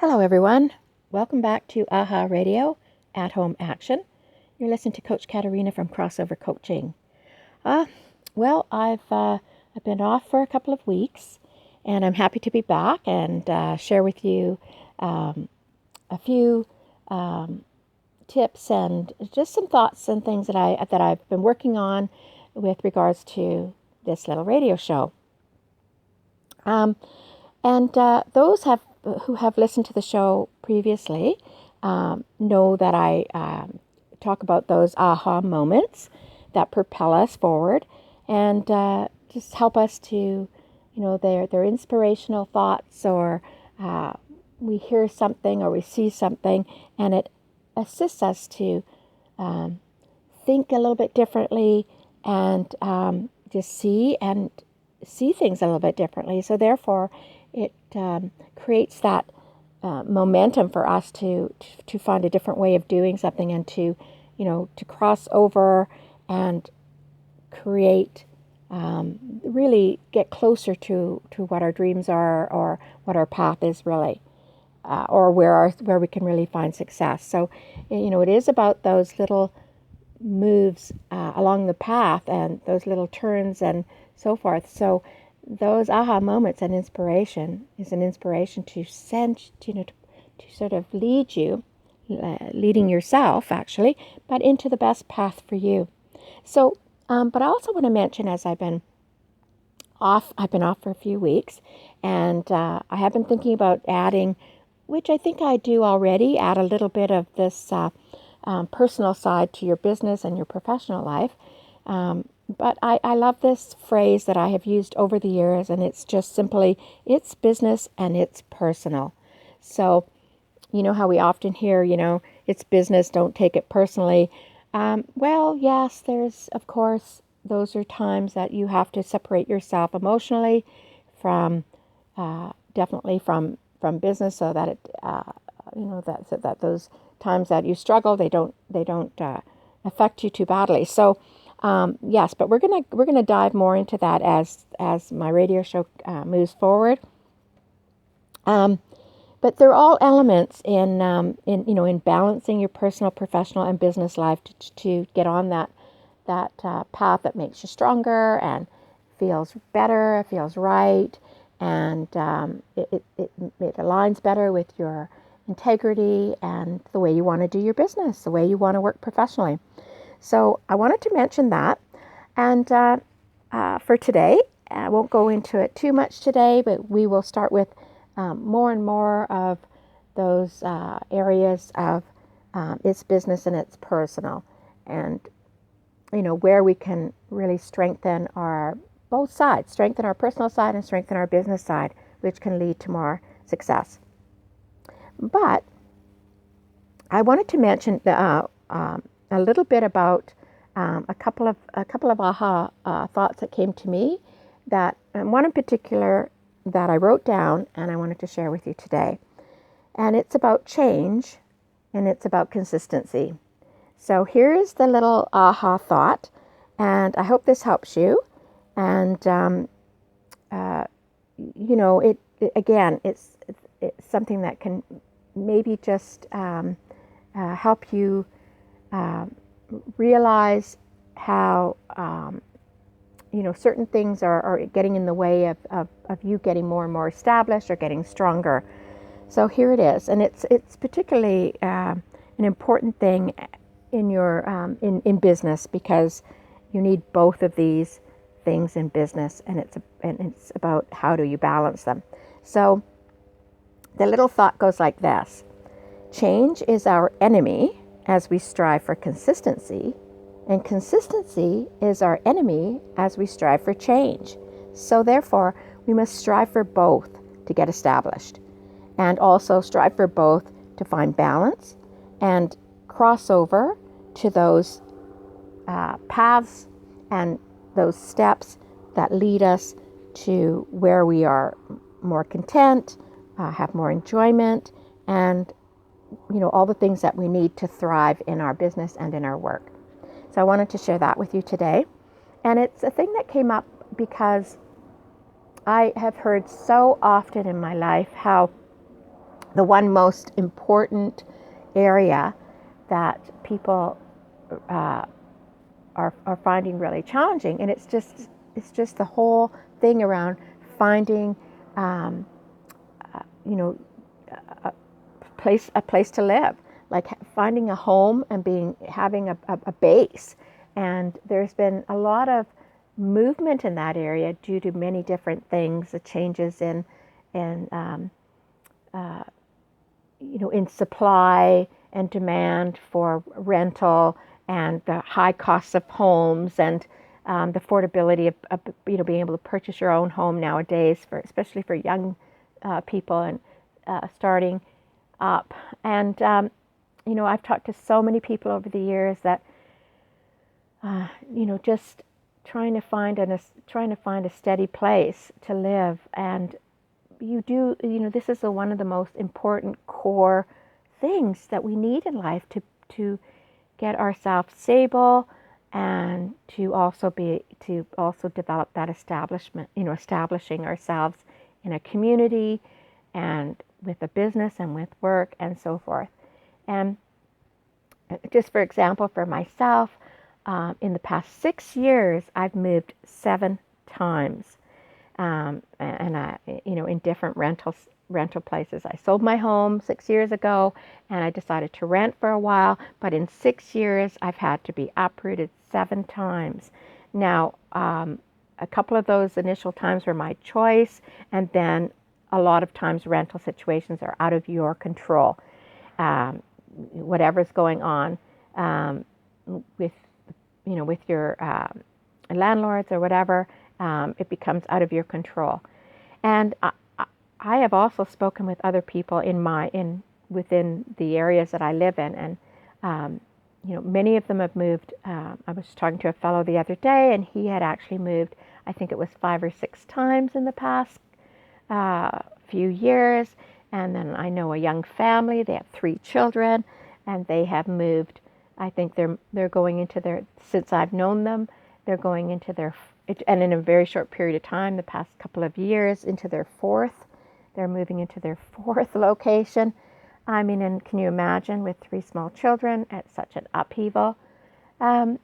Hello, everyone. Welcome back to AHA Radio, At Home Action. You're listening to Coach Katarina from Crossover Coaching. I've been off for a couple of weeks, and I'm happy to be back and share with you a few tips and just some thoughts and things that I've been working on with regards to this little radio show. Those who have listened to the show previously know that I talk about those aha moments that propel us forward and just help us to, they're inspirational thoughts, or we hear something or we see something, and it assists us to think a little bit differently and just see things a little bit differently. So therefore, it creates that momentum for us to find a different way of doing something and to cross over and create, really get closer to what our dreams are, or what our path is really, or where we can really find success. So, it is about those little moves along the path and those little turns and so forth. So those aha moments and inspiration is an inspiration to send, to sort of lead you, leading yourself actually, but into the best path for you. So, but I also want to mention, as I've been off for a few weeks, and I have been thinking about adding, which I think I do already, add a little bit of this personal side to your business and your professional life. But I love this phrase that I have used over the years, and it's just simply, it's business and it's personal. So, you know how we often hear, it's business, don't take it personally. Well, yes, there's, of course, those are times that you have to separate yourself emotionally from, definitely from business, so that it, that those times that you struggle, they don't affect you too badly. So, yes, but we're gonna dive more into that as my radio show moves forward. But they're all elements in balancing your personal, professional, and business life to get on that path that makes you stronger and feels better, feels right, and it aligns better with your integrity and the way you want to do your business, the way you want to work professionally. So I wanted to mention that. And for today, I won't go into it too much today, but we will start with more and more of those areas of its business and its personal, and where we can really strengthen our both sides, strengthen our personal side and strengthen our business side, which can lead to more success. But I wanted to mention a little bit about a couple of aha thoughts that came to me, that, and one in particular that I wrote down and I wanted to share with you today. And it's about change, and it's about consistency. So here is the little aha thought, and I hope this helps you. And it's something that can maybe just help you realize how certain things are getting in the way of you getting more and more established or getting stronger. So here it is, and it's particularly an important thing in your in business, because you need both of these things in business, and it's about how do you balance them. So the little thought goes like this: change is our enemy as we strive for consistency, and consistency is our enemy as we strive for change. So therefore, we must strive for both to get established, and also strive for both to find balance and cross over to those paths and those steps that lead us to where we are more content, have more enjoyment, and all the things that we need to thrive in our business and in our work. So I wanted to share that with you today. And it's a thing that came up because I have heard so often in my life how the one most important area that people uh, are finding really challenging, and it's just the whole thing around finding, um, you know, a place to live, like finding a home and having a base. And there's been a lot of movement in that area due to many different things, the changes in in supply and demand for rental, and the high costs of homes, and the affordability of being able to purchase your own home nowadays, especially for young people and starting up. And I've talked to so many people over the years that just trying to find a steady place to live. And this is one of the most important core things that we need in life to get ourselves stable, and to also develop that establishing ourselves in a community, and with a business, and with work, and so forth. And just for example, for myself, in the past 6 years, I've moved 7 times, and in different rental places. I sold my home 6 years ago, and I decided to rent for a while. But in 6 years, I've had to be uprooted 7 times. Now, a couple of those initial times were my choice, and then a lot of times rental situations are out of your control. Whatever's going on with your landlords or whatever, it becomes out of your control. And I have also spoken with other people within the areas that I live in, and many of them have moved. I was talking to a fellow the other day, and he had actually moved, I think it was 5 or 6 times in the past few years. And then I know a young family, they have 3 children, and they have moved. I think they're going into since I've known them, they're going into and in a very short period of time, the past couple of years, into their 4th. They're moving into their 4th location. I mean, and can you imagine, with 3 small children, at such an upheaval? This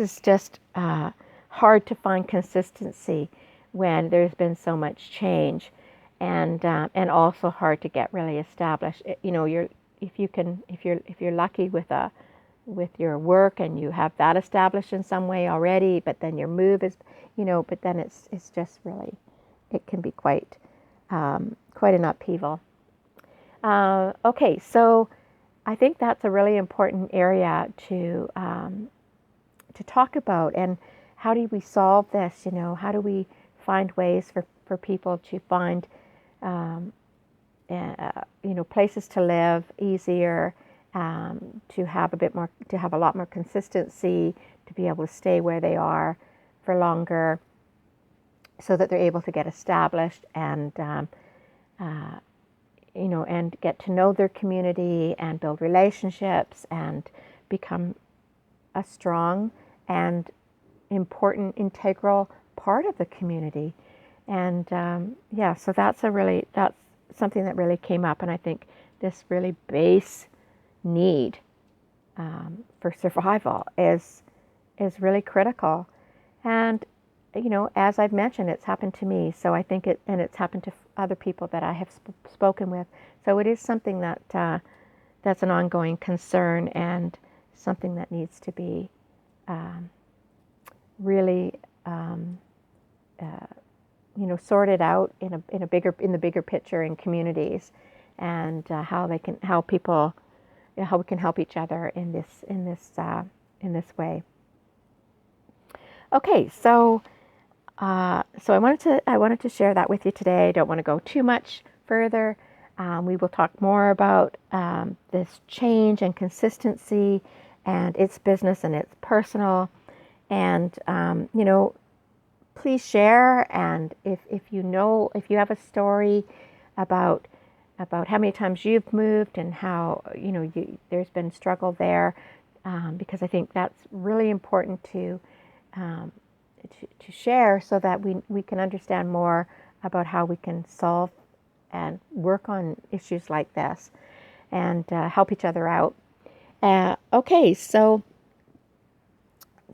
is just hard to find consistency when there's been so much change, and also hard to get really established. If you're lucky with your work, and you have that established in some way already, but then your move is, but then it's just really, it can be quite an upheaval. Okay, so I think that's a really important area to talk about. And how do we solve this? How do we find ways for people to find places to live easier, to have a lot more consistency, to be able to stay where they are for longer, so that they're able to get established, and and get to know their community, and build relationships, and become a strong and important, integral part of the community. And so that's something that really came up, and I think this really base need for survival is really critical. And as I've mentioned, it's happened to me. So I think it's happened to other people that I have spoken with. So it is something that's an ongoing concern, and something that needs to be really sorted out in the bigger picture in communities, and how we can help each other in this way. Okay, so I wanted to share that with you today. I don't want to go too much further. We will talk more about this change and consistency, and its business and its personal. And please share. And if you have a story about how many times you've moved, and how there's been struggle there, because I think that's really important to share, so that we can understand more about how we can solve and work on issues like this and help each other out. Okay, so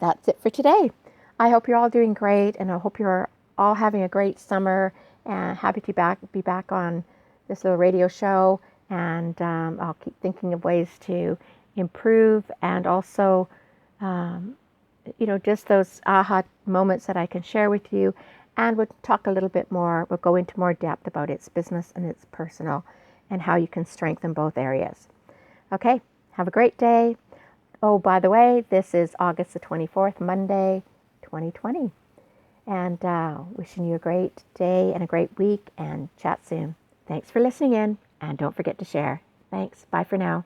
that's it for today. I hope you're all doing great, and I hope you're all having a great summer, and happy to be back on this little radio show. And I'll keep thinking of ways to improve, and also, just those aha moments that I can share with you. And we'll talk a little bit more. We'll go into more depth about its business and its personal, and how you can strengthen both areas. Okay, have a great day. Oh, by the way, this is August the 24th, Monday, 2020. And wishing you a great day and a great week, and chat soon. Thanks for listening in, and don't forget to share. Thanks. Bye for now.